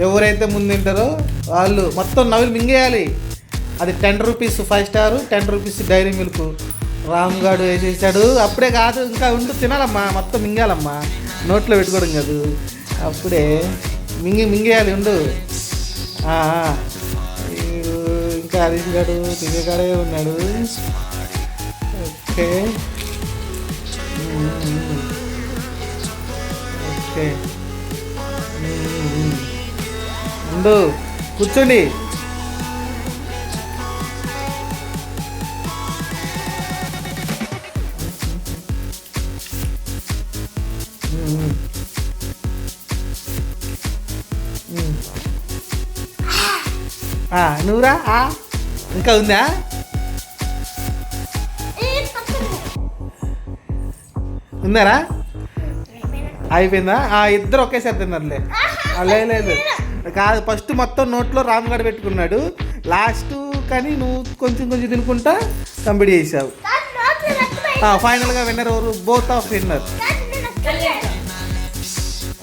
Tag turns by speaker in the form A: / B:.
A: ఎవరైతే ముందు తింటారో వాళ్ళు మొత్తం నవ్వులు మింగేయాలి. అది 10 rupees 5 star, 10 rupees dairy milk. Ram గారు వేసేసాడు. అప్పుడే కాదు, ఇంకా ఉంటూ తినాలమ్మా, మొత్తం మింగాలమ్మా, నోట్లో పెట్టుకోవడం కాదు, అప్పుడే మింగేయాలి. ఉండు. ఇంకా హరీష్ గారు తినేకాడే ఉన్నాడు. ఓకే ఓకే ఉండు, కూర్చోండి. నువ్వురా. ఇంకా ఉందా? ఉందారా? అయిపోయిందా? ఇద్దరు ఒకేసారి తిన్నారులే. లేదు కాదు, ఫస్ట్ మొత్తం నోట్లో రామ్గఢ్ పెట్టుకున్నాడు, లాస్ట్ కానీ నువ్వు కొంచెం కొంచెం తినుకుంటా కంప్లీట్ చేసావు. ఫైనల్గా విన్నర్ ఎవరు? Both of winner.